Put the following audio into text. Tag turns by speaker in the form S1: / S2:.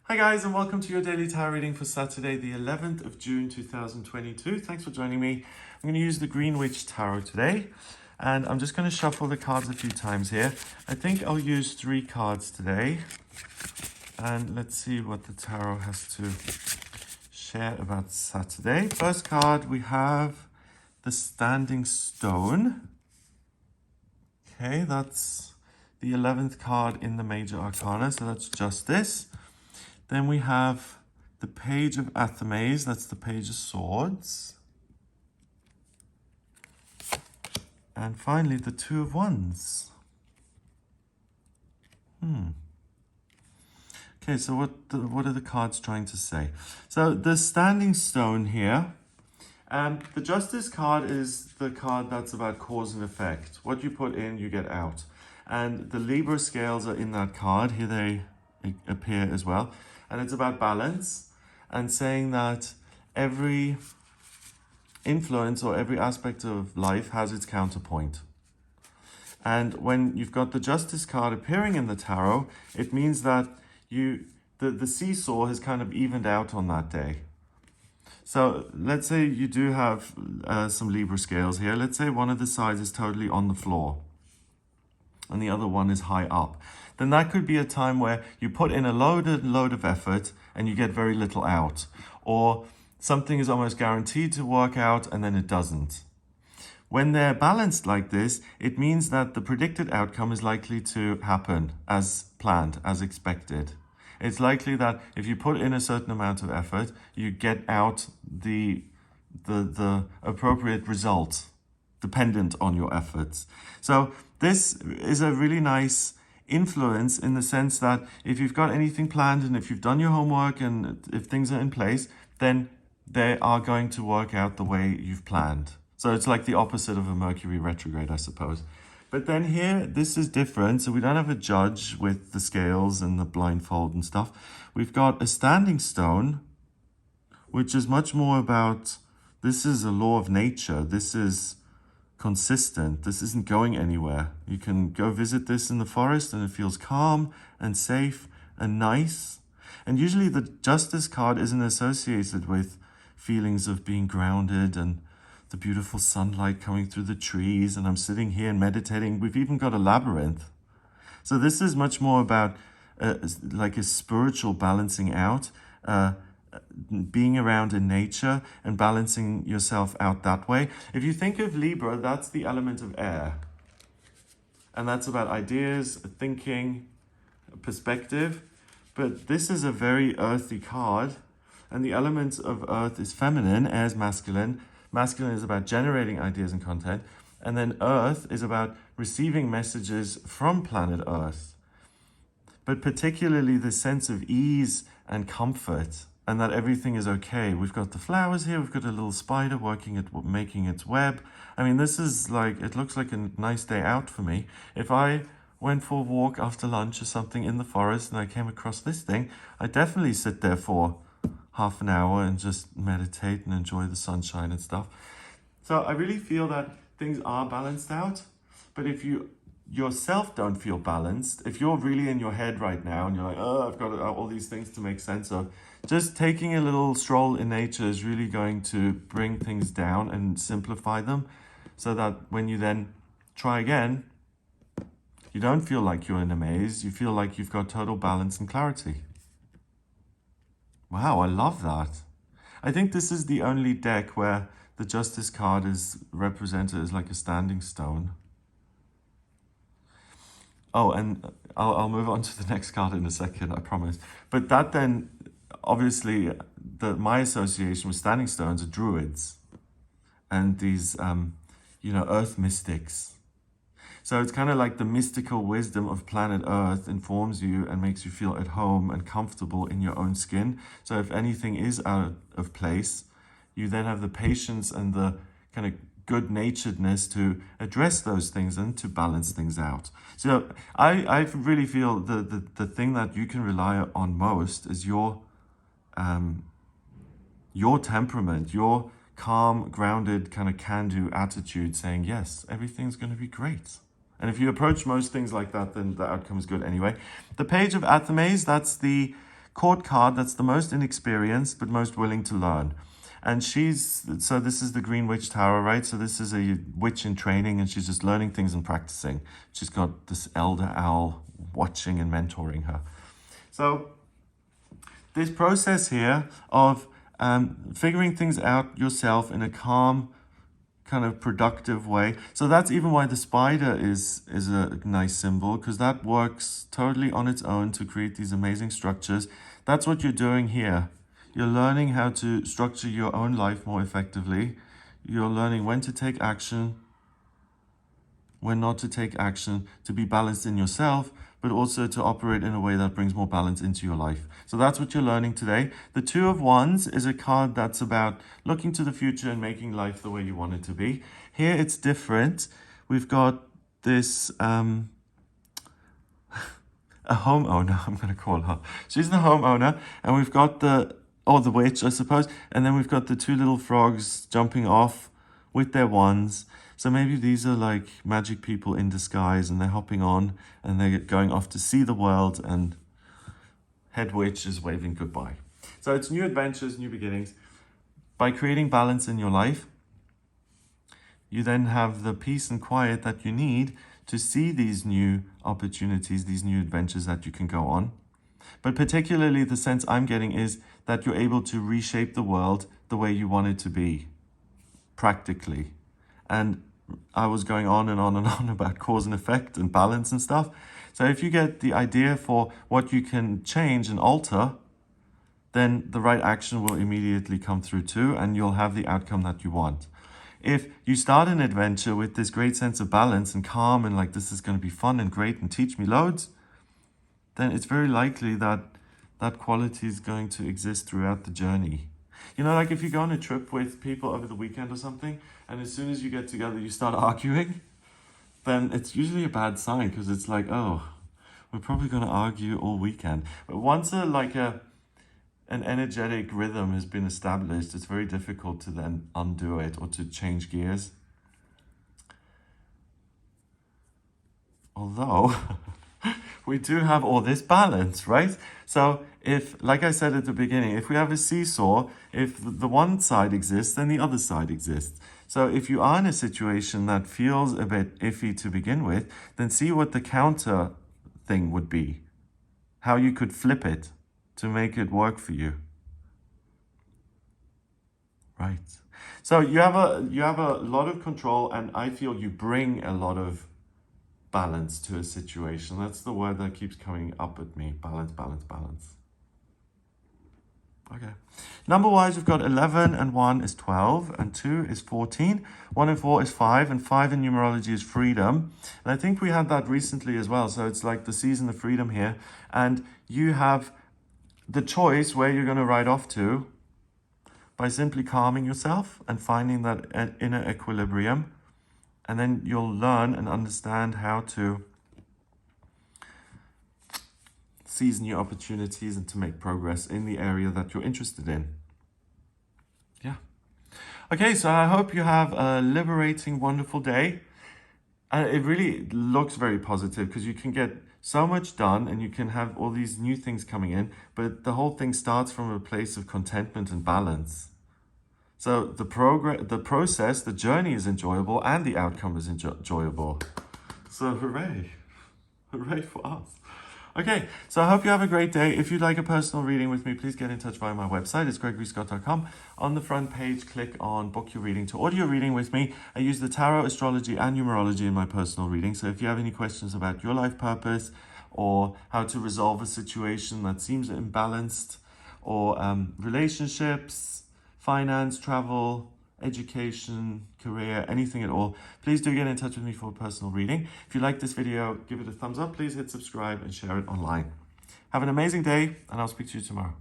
S1: Hi guys, and welcome to your daily tarot reading for Saturday, the 11th of June 2022. Thanks for joining me. I'm going to use the Greenwich Tarot today, and I'm just going to shuffle the cards a few times here. I think I'll use 3 cards today, and let's see what the tarot has to share about Saturday. First card, we have the Standing Stone. Okay, that's the 11th card in the Major Arcana, so that's Justice. Then we have the Page of Athames, that's the Page of Swords. And finally, the Two of Wands. Okay, so what are the cards trying to say? So the Standing Stone here, the Justice card is the card that's about cause and effect. What you put in, you get out. And the Libra scales are in that card. Here they appear as well. And it's about balance and saying that every influence or every aspect of life has its counterpoint. And when you've got the Justice card appearing in the tarot, it means that the seesaw has kind of evened out on that day. So let's say you do have some Libra scales here. Let's say one of the sides is totally on the floor and the other one is high up. Then that could be a time where you put in a load of effort and you get very little out. Or something is almost guaranteed to work out and then it doesn't. When they're balanced like this, it means that the predicted outcome is likely to happen as planned, as expected. It's likely that if you put in a certain amount of effort, you get out the appropriate result dependent on your efforts. So this is a really nice influence in the sense that if you've got anything planned and if you've done your homework and if things are in place, then they are going to work out the way you've planned. So it's like the opposite of a Mercury retrograde, I suppose. But then here, this is different. So we don't have a judge with the scales and the blindfold and stuff. We've got a Standing Stone, which is much more about, this is a law of nature. This is consistent. This isn't going anywhere. You can go visit this in the forest and it feels calm and safe and nice. And usually the Justice card isn't associated with feelings of being grounded and the beautiful sunlight coming through the trees and I'm sitting here and meditating. We've even got a labyrinth. So this is much more about like a spiritual balancing out, being around in nature and balancing yourself out that way. If you think of Libra, that's the element of air. And that's about ideas, thinking, perspective. But this is a very earthy card. And the element of earth is feminine, air is masculine. Masculine is about generating ideas and content. And then earth is about receiving messages from planet Earth. But particularly the sense of ease and comfort and that everything is okay. We've got the flowers here. We've got a little spider making its web. I mean, this is like, it looks like a nice day out for me. If I went for a walk after lunch or something in the forest and I came across this thing, I'd definitely sit there for half an hour and just meditate and enjoy the sunshine and stuff. So I really feel that things are balanced out. But if you yourself don't feel balanced, if you're really in your head right now and you're like, oh, I've got all these things to make sense of, just taking a little stroll in nature is really going to bring things down and simplify them so that when you then try again, you don't feel like you're in a maze. You feel like you've got total balance and clarity. Wow, I love that. I think this is the only deck where the Justice card is represented as like a standing stone. Oh, and I'll move on to the next card in a second, I promise. But that then, obviously, my association with standing stones are druids and these, earth mystics. So it's kind of like the mystical wisdom of planet Earth informs you and makes you feel at home and comfortable in your own skin. So if anything is out of place, you then have the patience and the kind of good-naturedness to address those things and to balance things out. So I really feel the thing that you can rely on most is your temperament, your calm, grounded, kind of can-do attitude saying, yes, everything's going to be great. And if you approach most things like that, then the outcome is good anyway. The Page of Athames, that's the court card that's the most inexperienced but most willing to learn. And so this is the Green Witch Tower, right? So this is a witch in training, and she's just learning things and practicing. She's got this elder owl watching and mentoring her. So this process here of figuring things out yourself in a calm, kind of productive way. So that's even why the spider is a nice symbol, because that works totally on its own to create these amazing structures. That's what you're doing here. You're learning how to structure your own life more effectively. You're learning when to take action, when not to take action, to be balanced in yourself, but also to operate in a way that brings more balance into your life. So that's what you're learning today. The Two of Wands is a card that's about looking to the future and making life the way you want it to be. Here it's different. We've got this, a homeowner, I'm going to call her. She's the homeowner, and we've got the witch, I suppose. And then we've got the two little frogs jumping off with their wands. So maybe these are like magic people in disguise, and they're hopping on and they're going off to see the world, and head witch is waving goodbye. So it's new adventures, new beginnings. By creating balance in your life, you then have the peace and quiet that you need to see these new opportunities, these new adventures that you can go on. But particularly the sense I'm getting is that you're able to reshape the world the way you want it to be, practically. And I was going on and on and on about cause and effect and balance and stuff. So if you get the idea for what you can change and alter, then the right action will immediately come through too, and you'll have the outcome that you want. If you start an adventure with this great sense of balance and calm and like this is going to be fun and great and teach me loads, then it's very likely that that quality is going to exist throughout the journey. You know, like if you go on a trip with people over the weekend or something, and as soon as you get together, you start arguing, then it's usually a bad sign, because it's like, oh, we're probably going to argue all weekend. But once an energetic rhythm has been established, it's very difficult to then undo it or to change gears. Although we do have all this balance, right? So if, like I said at the beginning, if we have a seesaw, if the one side exists, then the other side exists. So if you are in a situation that feels a bit iffy to begin with, then see what the counter thing would be, how you could flip it to make it work for you. Right. So you have a lot of control, and I feel you bring a lot of balance to a situation. That's the word that keeps coming up at me. Balance, balance, balance. Okay. Number-wise, we've got 11 and 1 is 12 and 2 is 14. 1 and 4 is 5, and 5 in numerology is freedom. And I think we had that recently as well. So it's like the season of freedom here. And you have the choice where you're going to ride off to by simply calming yourself and finding that inner equilibrium. And then you'll learn and understand how to seize new opportunities and to make progress in the area that you're interested in. Yeah. Okay, so I hope you have a liberating, wonderful day. And it really looks very positive, because you can get so much done and you can have all these new things coming in, but the whole thing starts from a place of contentment and balance. So the process, the journey is enjoyable, and the outcome is enjoyable. So hooray. Hooray for us. Okay, so I hope you have a great day. If you'd like a personal reading with me, please get in touch via my website. It's gregoryscott.com. On the front page, click on Book Your Reading to order your reading with me. I use the tarot, astrology, and numerology in my personal reading. So if you have any questions about your life purpose, or how to resolve a situation that seems imbalanced, or relationships, finance, travel, education, career, anything at all, please do get in touch with me for a personal reading. If you like this video, give it a thumbs up. Please hit subscribe and share it online. Have an amazing day, and I'll speak to you tomorrow.